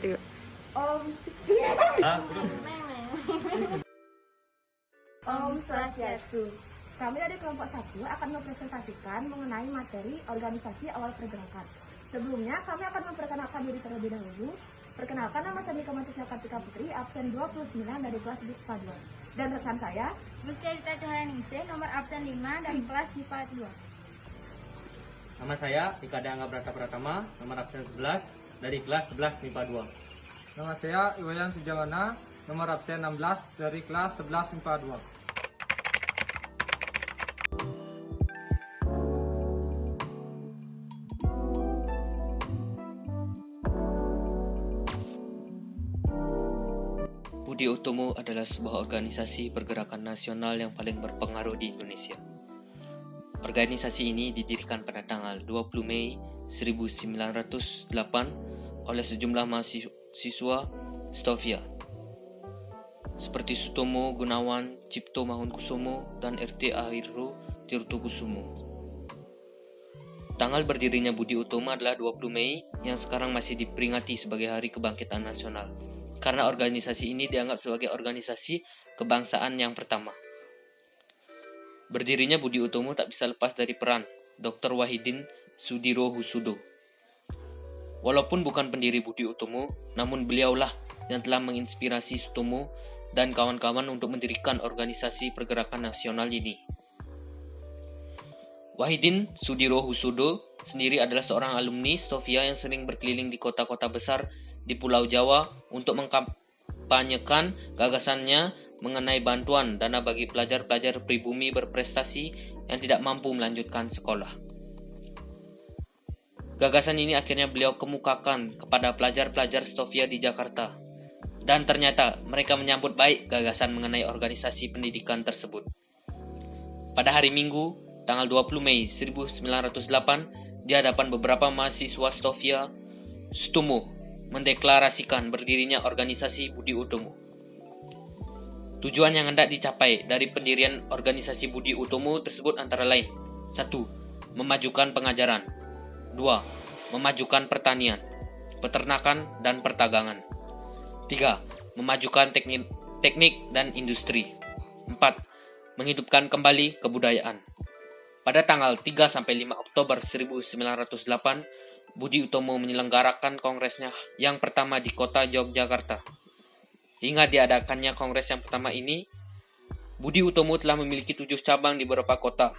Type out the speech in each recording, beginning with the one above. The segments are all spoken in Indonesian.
Om Om Swastiastu. Kami dari kelompok 1 akan mempresentasikan mengenai materi organisasi awal pergerakan. Sebelumnya kami akan memperkenalkan diri terlebih dahulu. Perkenalkan, nama saya Dika Kartika Putri, absen 29 dari kelas MIPA 2. Dan rekan saya, Gustiarita Cahyaningsih, nomor absen 5 dari kelas MIPA 2. Nama saya Ika Deangga Brata Pratama, nomor absen 11 dari kelas 11 MIPA 2. Nama saya Iwayan Sujawana, nomor absen 16 dari kelas 11 MIPA 2. Budi Utomo adalah sebuah organisasi pergerakan nasional yang paling berpengaruh di Indonesia. Organisasi ini didirikan pada tanggal 20 Mei 1908 oleh sejumlah mahasiswa Stovia seperti Sutomo, Gunawan, Cipto Mangunkusumo, dan RT Ahirul Tirtokusumo. Tanggal berdirinya Budi Utomo adalah 20 Mei yang sekarang masih diperingati sebagai Hari Kebangkitan Nasional karena organisasi ini dianggap sebagai organisasi kebangsaan yang pertama. Berdirinya Budi Utomo tak bisa lepas dari peran Dr. Wahidin Sudirohusodo. Walaupun bukan pendiri Budi Utomo, namun beliaulah yang telah menginspirasi Sutomo dan kawan-kawan untuk mendirikan organisasi pergerakan nasional ini. Wahidin Sudirohusodo sendiri adalah seorang alumni Stovia yang sering berkeliling di kota-kota besar di Pulau Jawa untuk mengkampanyekan gagasannya mengenai bantuan dana bagi pelajar-pelajar pribumi berprestasi yang tidak mampu melanjutkan sekolah. Gagasan ini akhirnya beliau kemukakan kepada pelajar-pelajar Stovia di Jakarta. Dan ternyata mereka menyambut baik gagasan mengenai organisasi pendidikan tersebut. Pada hari Minggu, tanggal 20 Mei 1908, di hadapan beberapa mahasiswa Stovia, Sutomo mendeklarasikan berdirinya organisasi Budi Utomo. Tujuan yang hendak dicapai dari pendirian organisasi Budi Utomo tersebut antara lain: 1. Memajukan pengajaran. 2. Memajukan pertanian, peternakan, dan perdagangan. 3. Memajukan teknik dan industri. 4. Menghidupkan kembali kebudayaan. Pada tanggal 3-5 Oktober 1908, Budi Utomo menyelenggarakan kongresnya yang pertama di kota Yogyakarta. Hingga diadakannya kongres yang pertama ini, Budi Utomo telah memiliki 7 cabang di beberapa kota,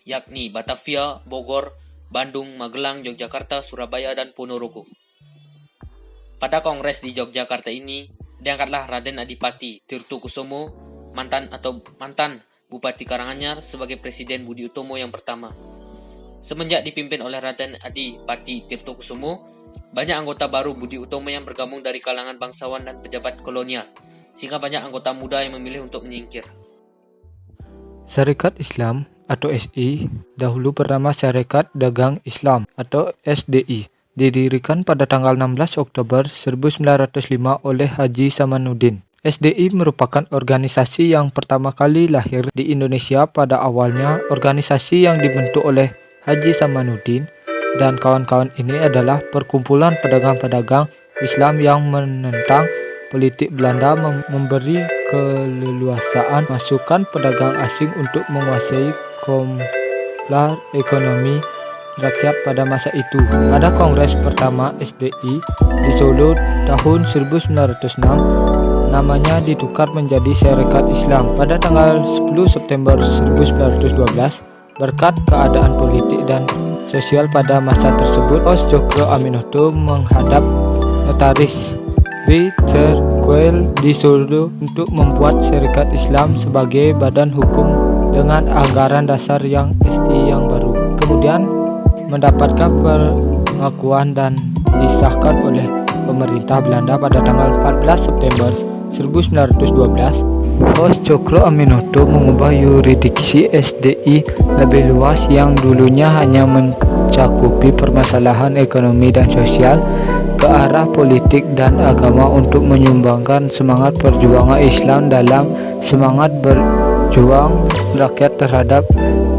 yakni Batavia, Bogor, Bandung, Magelang, Yogyakarta, Surabaya, dan Ponorogo. Pada kongres di Yogyakarta ini, diangkatlah Raden Adipati Tirtokusumo, mantan Bupati Karanganyar, sebagai Presiden Budi Utomo yang pertama. Semenjak dipimpin oleh Raden Adipati Tirtokusumo, banyak anggota baru Budi Utomo yang bergabung dari kalangan bangsawan dan pejabat kolonial, sehingga banyak anggota muda yang memilih untuk menyingkir. Syarikat Islam atau SI dahulu bernama Syarikat Dagang Islam atau SDI, didirikan pada tanggal 16 Oktober 1905 oleh Haji Samanuddin. SDI merupakan organisasi yang pertama kali lahir di Indonesia. Pada awalnya, organisasi yang dibentuk oleh Haji Samanuddin dan kawan-kawan ini adalah perkumpulan pedagang-pedagang Islam yang menentang politik Belanda memberi keleluasaan masukan pedagang asing untuk menguasai komlar ekonomi rakyat pada masa itu. Pada kongres pertama SDI di Solo tahun 1906, namanya ditukar menjadi Syarikat Islam. Pada tanggal 10 September 1912, berkat keadaan politik dan sosial pada masa tersebut, Os Cokro Aminoto menghadap notaris B. Terquail di Solo untuk membuat Syarikat Islam sebagai badan hukum dengan anggaran dasar yang SI yang baru. Kemudian mendapatkan pengakuan dan disahkan oleh pemerintah Belanda pada tanggal 14 September 1912. Os Cokro Aminoto mengubah yurisdiksi SDI lebih luas yang dulunya hanya mencakupi permasalahan ekonomi dan sosial ke arah politik dan agama untuk menyumbangkan semangat perjuangan Islam dalam semangat berjuang rakyat terhadap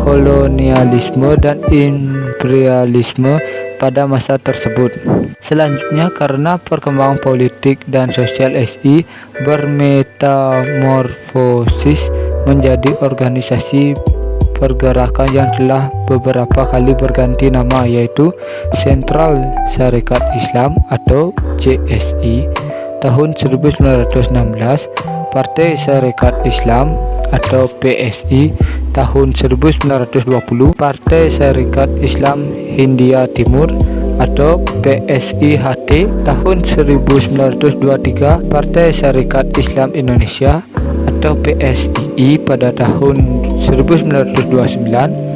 kolonialisme dan imperialisme pada masa tersebut. Selanjutnya, karena perkembangan politik dan sosial SI bermetamorfosis menjadi organisasi pergerakan yang telah beberapa kali berganti nama, yaitu Sentral Sarekat Islam atau CSI tahun 1916, Partai Sarekat Islam atau PSI tahun 1920, Partai Sarekat Islam Hindia Timur atau PSIHT tahun 1923, Partai Sarekat Islam Indonesia atau PSII pada tahun 1929,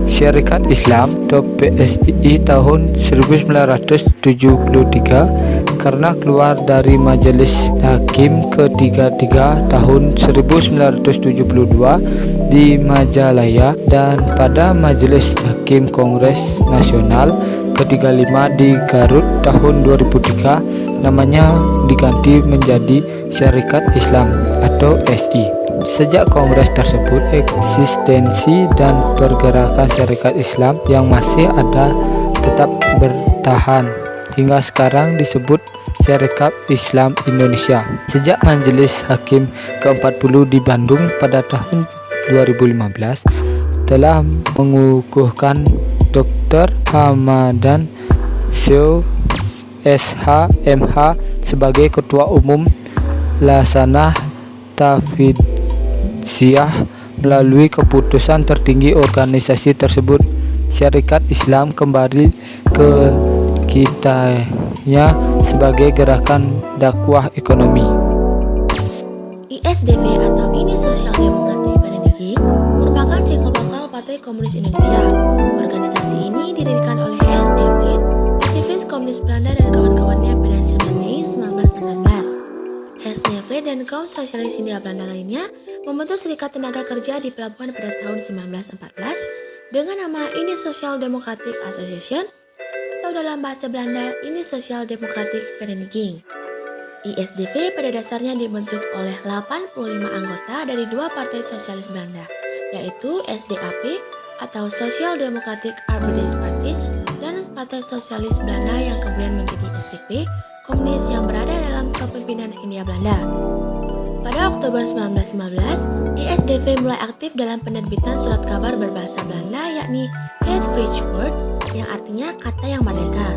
Syarikat Islam atau PSII tahun 1973 karena keluar dari Majelis Hakim ke-33 tahun 1972 di Majalaya, dan pada Majelis Hakim Kongres Nasional ke-35 di Garut tahun 2003 namanya diganti menjadi Syarikat Islam atau SI. Sejak kongres tersebut, eksistensi dan pergerakan Syarikat Islam yang masih ada tetap bertahan hingga sekarang disebut Syarikat Islam Indonesia. Sejak Majelis Hakim ke-40 di Bandung pada tahun 2015 telah mengukuhkan Dr. Hamadan Syo SH MH sebagai Ketua Umum Lasanah Tafidsyah. Melalui keputusan tertinggi organisasi tersebut, Syarikat Islam kembali ke kitanya sebagai gerakan dakwah ekonomi. ISDV atau Ini Sosial Demokratik Vereniging merupakan cikal bakal Partai Komunis Indonesia. Organisasi ini didirikan oleh Hans David, aktivis komunis Belanda dan kawan-kawannya pada 9 Mei 1916. Hans David dan kaum sosialis Hindia Belanda lainnya membentuk Serikat Tenaga Kerja di pelabuhan pada tahun 1914 dengan nama Ini Sosial Democratic Association atau dalam bahasa Belanda Ini Sosial Demokratik Vereniging. ISDV pada dasarnya dibentuk oleh 85 anggota dari dua partai sosialis Belanda, yaitu SDAP atau Social Democratic Arbeiders Party dan Partai Sosialis Belanda yang kemudian menjadi SDP, komunis yang berada dalam kepemimpinan Hindia Belanda. Pada Oktober 1915, ISDV mulai aktif dalam penerbitan surat kabar berbahasa Belanda yakni Het Vrije Woord yang artinya kata yang merdeka.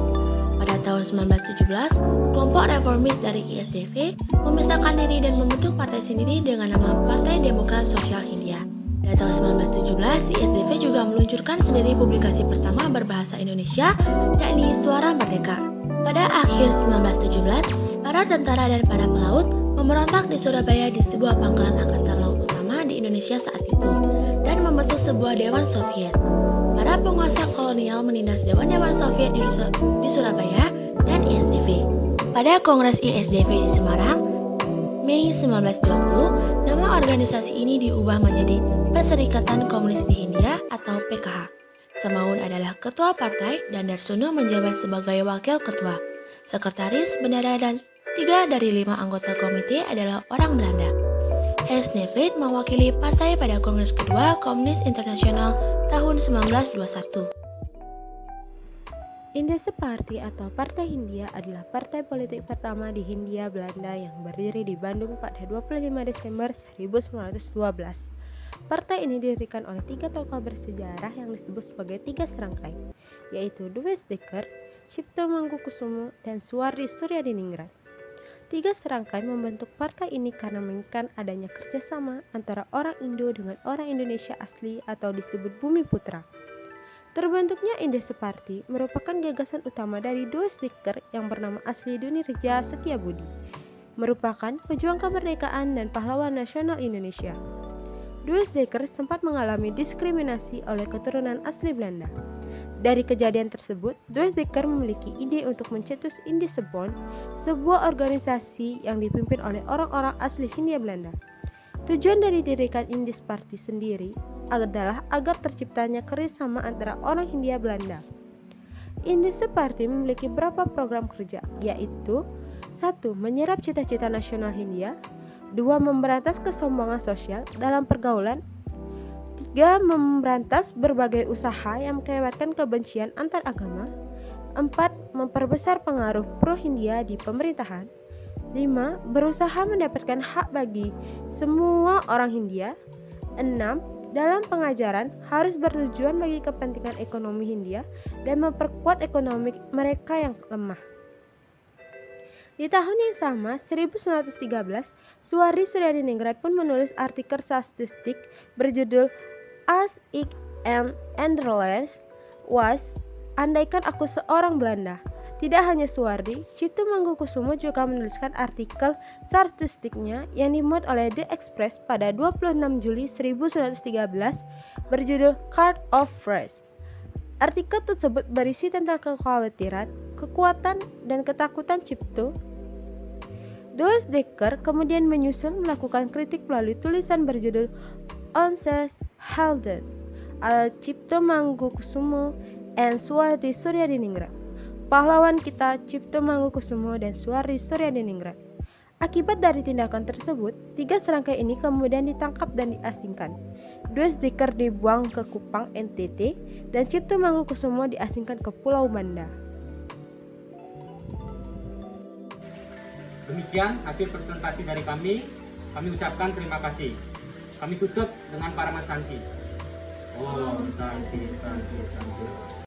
Pada tahun 1917, kelompok reformis dari ISDV memisahkan diri dan membentuk partai sendiri dengan nama Partai Demokrat Sosial Hindia. Pada tahun 1917, ISDV juga meluncurkan sendiri publikasi pertama berbahasa Indonesia, yakni Suara Merdeka. Pada akhir 1917, para tentara dan para pelaut memberontak di Surabaya di sebuah pangkalan angkatan laut utama di Indonesia saat itu, dan membentuk sebuah Dewan Soviet. Para penguasa kolonial menindas Dewan-Dewan Soviet di Surabaya dan ISDV. Pada Kongres ISDV di Semarang, Mei 1920, nama organisasi ini diubah menjadi Perserikatan Komunis di Hindia atau PKH. Semaun adalah ketua partai dan Darsono menjabat sebagai wakil ketua. Sekretaris, bendara, dan 3 dari 5 anggota komite adalah orang Belanda. Hans David mewakili partai pada Kongres kedua Komunis Internasional tahun 1921. Indese Party atau Partai Hindia adalah partai politik pertama di Hindia Belanda yang berdiri di Bandung pada 25 Desember 1912. Partai ini didirikan oleh 3 tokoh bersejarah yang disebut sebagai 3 serangkai, yaitu Dewes Dekker, Cipto Mangkukusumo, dan Suwardi Suryadiningrat. 3 serangkai membentuk partai ini karena menginginkan adanya kerjasama antara orang Indo dengan orang Indonesia asli atau disebut Bumi Putra. Terbentuknya Indese Party merupakan gagasan utama dari Dewes Dekker yang bernama asli Dunirja Setiabudi, merupakan pejuang kemerdekaan dan pahlawan nasional Indonesia. Dewes Dekker sempat mengalami diskriminasi oleh keturunan asli Belanda. Dari kejadian tersebut, Dewes Dekker memiliki ide untuk mencetus Indese Bond, sebuah organisasi yang dipimpin oleh orang-orang asli Hindia Belanda. Tujuan dari dirikan Indese Party sendiri adalah agar terciptanya kerjasama antara orang Hindia Belanda. Indese Party memiliki beberapa program kerja, yaitu 1. Menyerap cita-cita nasional Hindia, 2. Memberantas kesombongan sosial dalam pergaulan, 3. Memberantas berbagai usaha yang mengakibatkan kebencian antar agama, 4. Memperbesar pengaruh pro-Hindia di pemerintahan. 5. Berusaha mendapatkan hak bagi semua orang Hindia. 6. Dalam pengajaran harus bertujuan bagi kepentingan ekonomi Hindia dan memperkuat ekonomi mereka yang lemah. Di tahun yang sama, 1913, Suwardi Suryadiningrat pun menulis artikel statistik berjudul As ik een Nederlands was, andaikan aku seorang Belanda. Tidak hanya Suwardi, Cipto Mangunkusumo juga menuliskan artikel statistiknya yang dimuat oleh The Express pada 26 Juli 1913 berjudul Card of Fresh. Artikel tersebut berisi tentang kekhawatiran, kekuatan, dan ketakutan Cipto. Doris Dekker kemudian menyusul melakukan kritik melalui tulisan berjudul Onses Helden ala Cipto Mangunkusumo and Suwardi Suryadiningrat. Pahlawan kita Cipto Mangunkusumo dan Suwardi Suryadiningrat. Akibat dari tindakan tersebut, 3 serangkai ini kemudian ditangkap dan diasingkan. Doris Dekker dibuang ke Kupang, NTT, dan Cipto Mangunkusumo diasingkan ke Pulau Banda. Demikian hasil presentasi dari kami. Kami ucapkan terima kasih. Kami tutup dengan Paramasanti. Om Santi Santi Santi.